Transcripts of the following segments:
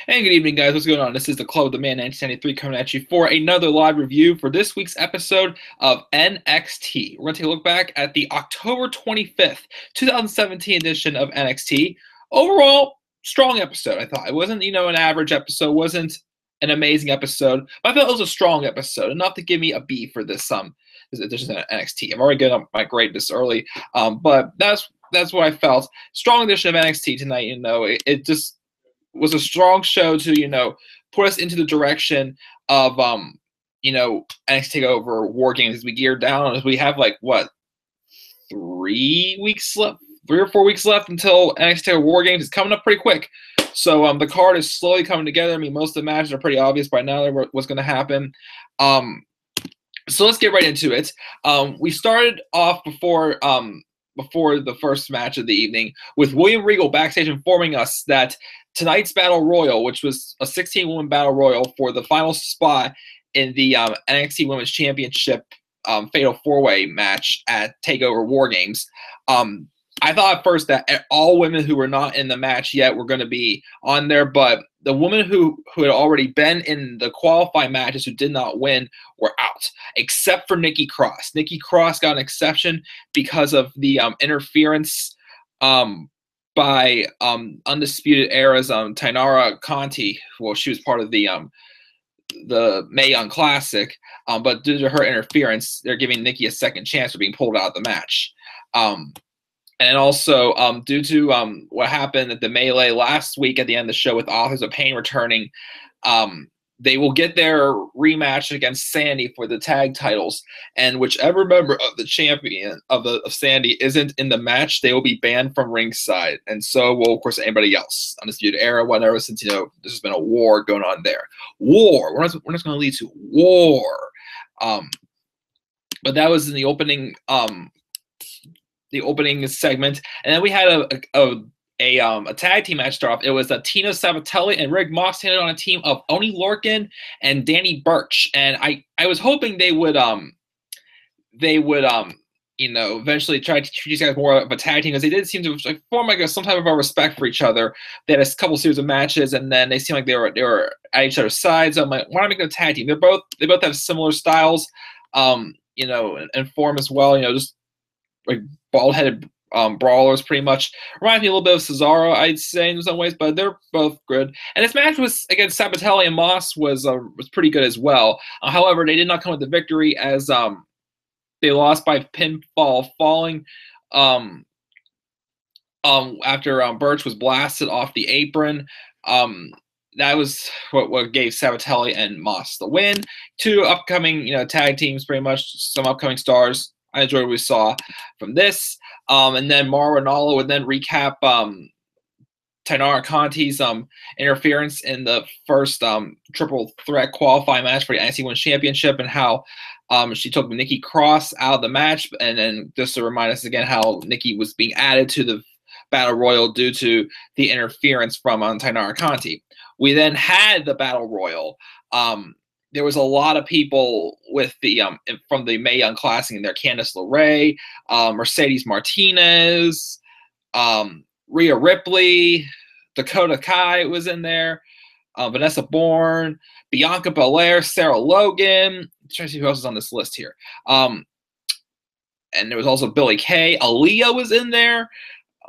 And good evening, guys. What's going on? This is the Club of the Man 1993 coming at you for another live review for this week's episode of NXT. We're going to take a look back at the October 25th, 2017 edition of NXT. Overall, strong episode, I thought. It wasn't, an average episode. Wasn't an amazing episode. But I thought it was a strong episode, enough to give me a B for this edition of NXT. I'm already getting up my grade this early, but that's what I felt. Strong edition of NXT tonight. It just was a strong show to, put us into the direction of, NXT TakeOver War Games as we gear down, as we have, 3 weeks left, 3 or 4 weeks left until NXT TakeOver War Games is coming up pretty quick. So the card is slowly coming together. I mean, most of the matches are pretty obvious by now what's going to happen. So let's get right into it. We started off before the first match of the evening with William Regal backstage informing us that tonight's Battle Royal, which was a 16-woman Battle Royal for the final spot in the NXT Women's Championship Fatal 4-Way match at TakeOver War Games. I thought at first that all women who were not in the match yet were going to be on there, but the women who had already been in the qualifying matches who did not win were out, except for Nikki Cross. Nikki Cross got an exception because of the interference by Undisputed Era's Tainara Conti. Well, she was part of the Mae Young Classic, but due to her interference, they're giving Nikki a second chance for being pulled out of the match. And also, due to what happened at the Melee last week at the end of the show with Authors of Pain returning, they will get their rematch against Sandy for the tag titles. And whichever member of the champion of Sandy isn't in the match, they will be banned from ringside. And so will, of course, anybody else. Undisputed Era, whatever, since, this has been a war going on there. War. We're not going to lead to war. But that was in the opening segment, and then we had a tag team match start off. It was Tina Sabatelli and Rick Mox handed on a team of Oni Lorcan and Danny Burch, and I was hoping they would eventually try to treat these guys more of a tag team, because they did seem to form some type of a respect for each other. They had a couple series of matches, and then they seemed like they were at each other's sides. So I'm like, why not make them a tag team? They both have similar styles, and form as well. Just like bald-headed brawlers, pretty much. Reminds me a little bit of Cesaro, I'd say, in some ways, but they're both good. And this match was against Sabatelli and Moss was pretty good as well. However, they did not come with the victory, as they lost by pinfall, falling after Burch was blasted off the apron. That was what gave Sabatelli and Moss the win. Two upcoming, tag teams, pretty much, some upcoming stars. I enjoyed what we saw from this. And then Mauro Ranallo would then recap Tainara Conti's interference in the first triple threat qualifying match for the NXT Women's Championship, and how she took Nikki Cross out of the match. And then just to remind us again how Nikki was being added to the Battle Royal due to the interference from Tainara Conti. We then had the Battle Royal. There was a lot of people with the from the Mae Young Classic in there. Candice LeRae, Mercedes Martinez, Rhea Ripley, Dakota Kai was in there, Vanessa Bourne, Bianca Belair, Sarah Logan. I'm trying to see who else is on this list here. And there was also Billie Kay. Aaliyah was in there.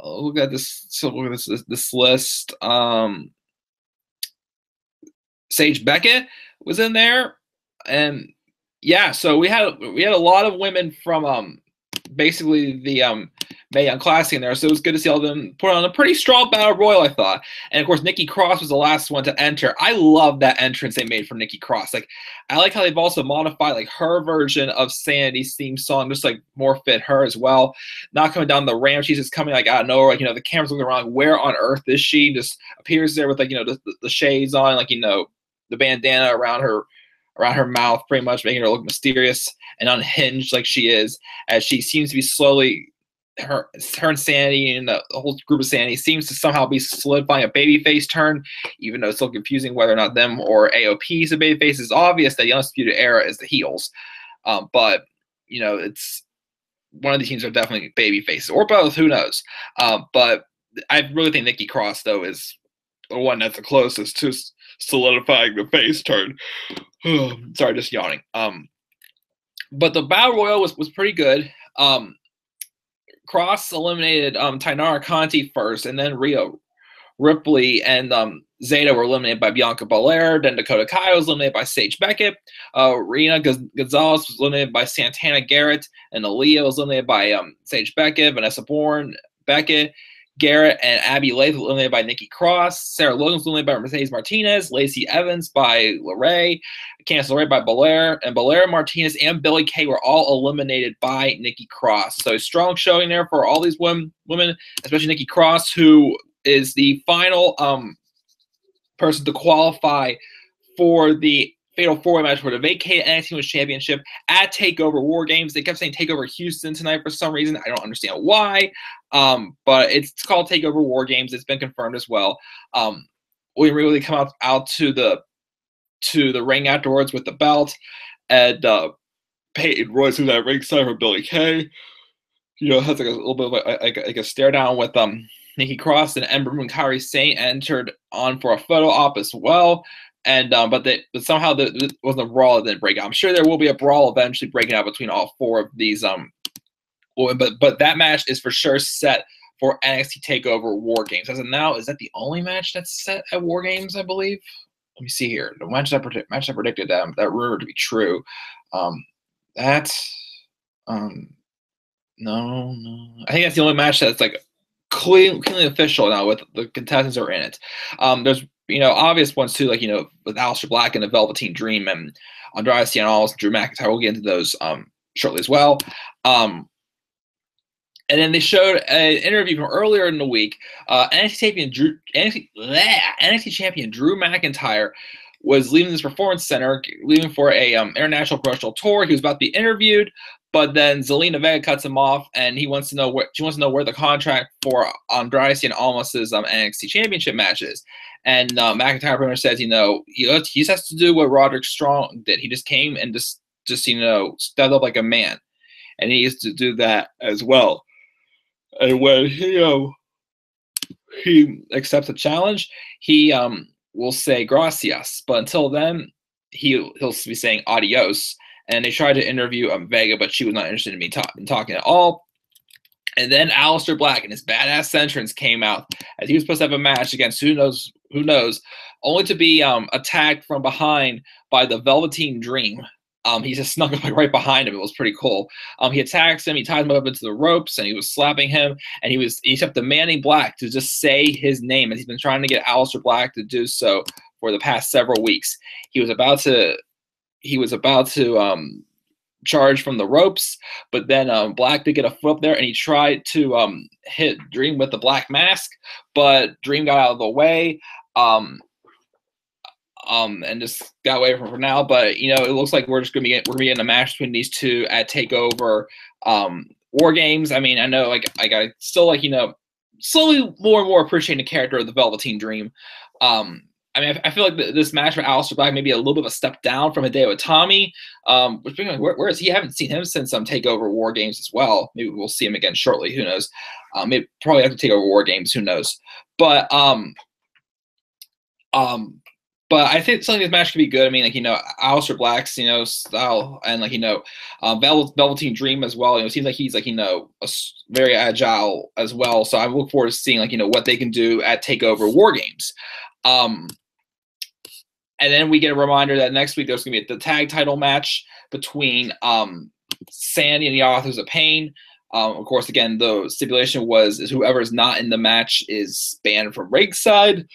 Look at this. So look at this list. Sage Beckett was in there, and yeah, so we had a lot of women from basically the Mae Young Classic in there, so it was good to see all of them put on a pretty strong Battle Royal, I thought. And of course, Nikki Cross was the last one to enter. I love that entrance they made for Nikki Cross. I like how they've also modified her version of Sandy's theme song, just more fit her as well. Not coming down the ramp, she's just coming out of nowhere. The camera's looking around, where on earth is she? Just appears there with the shades on, the bandana around her mouth, pretty much making her look mysterious and unhinged like she is, as she seems to be slowly, her and Sandy and the whole group of Sandy seems to somehow be solidifying a babyface turn, even though it's still confusing whether or not them or AOP is a babyface. It's obvious that the Undisputed Era is the heels, but it's one of these teams are definitely babyfaces, or both, who knows. But I really think Nikki Cross, though, is the one that's the closest to solidifying the face turn. Sorry, just yawning. But the Battle Royal was pretty good. Cross eliminated Tainara Conti first, and then Rhea Ripley and Zeta were eliminated by Bianca Belair. Then Dakota Kai was eliminated by Sage Beckett. Rena Gonzalez was eliminated by Santana Garrett. And Aaliyah was eliminated by Sage Beckett. Vanessa Bourne, Beckett, Garrett, and Abby Lath was eliminated by Nikki Cross. Sarah Logan was eliminated by Mercedes Martinez. Lacey Evans by LeRae. Candice LeRae by Belair. And Belair, Martinez, and Billie Kay were all eliminated by Nikki Cross. So strong showing there for all these women, especially Nikki Cross, who is the final person to qualify for the Fatal 4-Way match for the vacated NXT Women's Championship at TakeOver War Games. They kept saying TakeOver Houston tonight for some reason. I don't understand why, but it's called TakeOver War Games. It's been confirmed as well. We really come out to the ring afterwards with the belt, and Peyton Royce, who's at ringside for Billie Kay, has like a little bit of like a stare down with Nikki Cross, and Ember Moon and Kairi Sane entered on for a photo op as well. And but somehow there wasn't a brawl that didn't break out. I'm sure there will be a brawl eventually breaking out between all four of these. But that match is for sure set for NXT TakeOver War Games. As of now, is that the only match that's set at War Games? I believe. Let me see here. The match I predicted that rumor to be true. No. I think that's the only match that's like cleanly official now with the contestants that are in it. There's obvious ones too, like with Aleister Black and the Velveteen Dream and Andrade Cien Almas, Drew McIntyre. We'll get into those shortly as well. And then they showed an interview from earlier in the week. NXT champion Drew McIntyre was leaving this performance center, leaving for a international promotional tour. He was about to be interviewed, but then Zelina Vega cuts him off, and she wants to know where the contract for Andrade Cien Almas' NXT Championship match is. And McIntyre pretty much says, he just has to do what Roderick Strong did. He just came and just stepped up like a man, and he needs to do that as well. And when he accepts a challenge, he will say gracias. But until then, he'll be saying adios. And they tried to interview Vega, but she was not interested in me talking at all. And then Aleister Black and his badass entrance came out as he was supposed to have a match against who knows, only to be attacked from behind by the Velveteen Dream. He just snuck up right behind him. It was pretty cool. He attacks him. He ties him up into the ropes, and he was slapping him. And he kept demanding Black to just say his name, and he's been trying to get Aleister Black to do so for the past several weeks. He was about to charge from the ropes, but then Black did get a foot up there, and he tried to hit Dream with the Black Mask, but Dream got out of the way. And just got away from it for now. But it looks like we're gonna be getting a match between these two at TakeOver War Games. I mean, I know I still slowly more and more appreciating the character of the Velveteen Dream. I mean, I feel like this match for Aleister Black may be a little bit of a step down from Hideo Itami. Which where is he? I haven't seen him since TakeOver War Games as well. Maybe we'll see him again shortly. Who knows? Maybe probably after TakeOver War Games. Who knows? But I think something this match could be good. I mean, Aleister Black's, style, and Velveteen Dream as well. It seems like he's very agile as well. So I look forward to seeing what they can do at TakeOver War Games. And then we get a reminder that next week there's going to be the tag title match between Sandy and the Authors of Pain. Of course, again, the stipulation is whoever is not in the match is banned from ringside.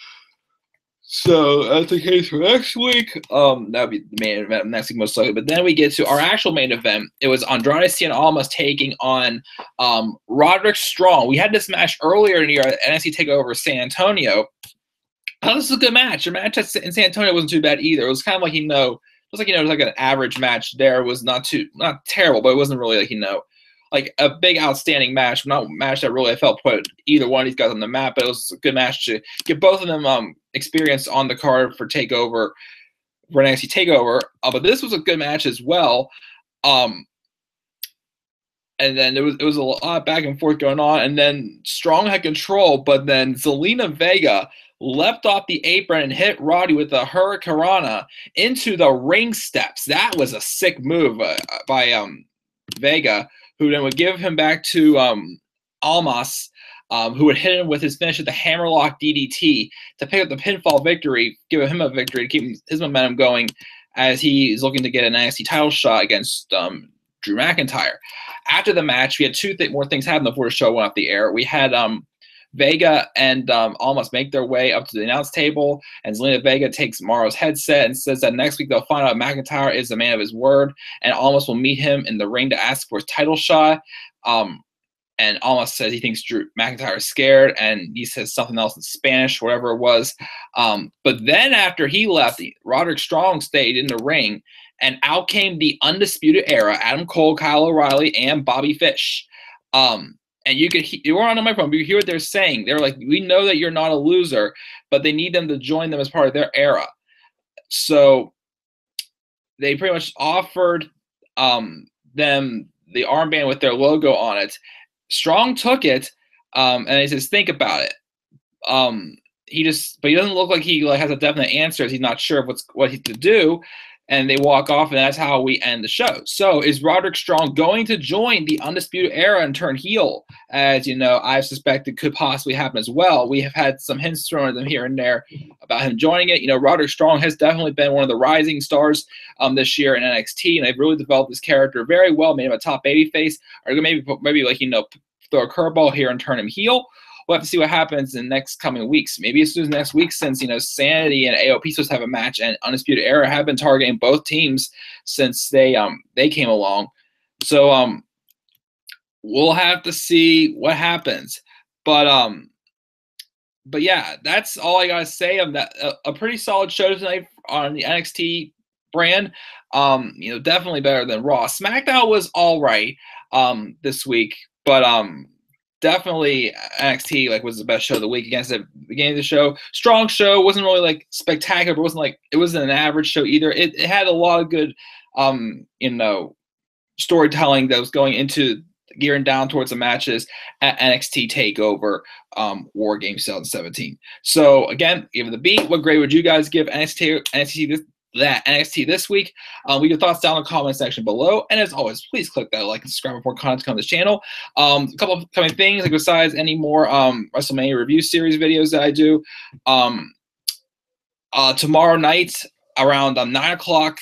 So that's the case for next week. That would be the main event next week most likely. But then we get to our actual main event. It was Andrade Cien Almas taking on Roderick Strong. We had this match earlier in the year at NXT TakeOver San Antonio. This was a good match. The match in San Antonio wasn't too bad either. It was kind of like, it was like an average match there. It was not terrible, but it wasn't really like a big outstanding match. Not a match that really I felt put either one of these guys on the map, but it was a good match to get both of them experience on the card for TakeOver, for NXT TakeOver. But this was a good match as well. And then it was a lot back and forth going on, and then Strong had control, but then Zelina Vega leapt off the apron and hit Roddy with a hurricanrana into the ring steps. That was a sick move by Vega, who then would give him back to Almas, who would hit him with his finish at the hammerlock DDT to pick up the pinfall victory, giving him a victory to keep his momentum going as he is looking to get an NXT title shot against Drew McIntyre. After the match, we had two more things happen before the show went off the air. We had Vega and Almas make their way up to the announce table, and Zelina Vega takes Morrow's headset and says that next week they'll find out McIntyre is a man of his word, and Almas will meet him in the ring to ask for his title shot. And Almas says he thinks Drew McIntyre is scared, and he says something else in Spanish, whatever it was. But then after he left, Roderick Strong stayed in the ring, and out came the Undisputed Era, Adam Cole, Kyle O'Reilly, and Bobby Fish. And you weren't on the microphone, but you hear what they're saying. They're like, we know that you're not a loser, but they need them to join them as part of their era. So they pretty much offered them the armband with their logo on it. Strong took it, and he says, think about it. But he doesn't look like he has a definite answer, as he's not sure of what he's to do. And they walk off, and that's how we end the show. So is Roderick Strong going to join the Undisputed Era and turn heel? As you know, I suspect it could possibly happen as well. We have had some hints thrown at them here and there about him joining it. You know, Roderick Strong has definitely been one of the rising stars this year in NXT, and they've really developed this character very well, made him a top babyface, or maybe throw a curveball here and turn him heel. We'll have to see what happens in the next coming weeks. Maybe as soon as next week, since, Sanity and AOP supposed to have a match, and Undisputed Era have been targeting both teams since they came along. So we'll have to see what happens. But yeah, that's all I gotta say on that. A pretty solid show tonight on the NXT brand. Definitely better than Raw. SmackDown was all right this week, but definitely NXT was the best show of the week against the beginning of the show. Strong show, wasn't really spectacular, but it wasn't an average show either. It had a lot of good storytelling that was going into gearing down towards the matches at NXT TakeOver War Games 2017. So again, give it the beat. What grade would you guys give NXT this week? Leave your thoughts down in the comment section below, and as always, please click that like and subscribe for more content on this channel. A couple of coming things, besides any more WrestleMania review series videos that I do, tomorrow night around 9 o'clock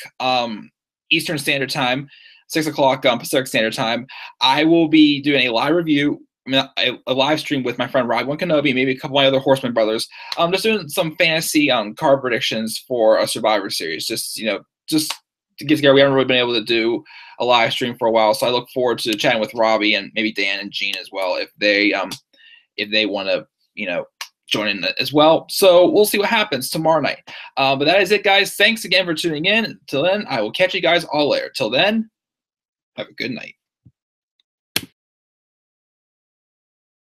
Eastern Standard Time, 6 o'clock Pacific Standard Time, I will be doing a live review, a live stream with my friend Rob Kenobi, maybe a couple of my other Horseman brothers. Just doing some fantasy card predictions for a Survivor Series. Just to get together. We haven't really been able to do a live stream for a while, so I look forward to chatting with Robbie and maybe Dan and Gene as well if they want to join in as well. So we'll see what happens tomorrow night. But that is it, guys. Thanks again for tuning in. Till then, I will catch you guys all later. Till then, have a good night.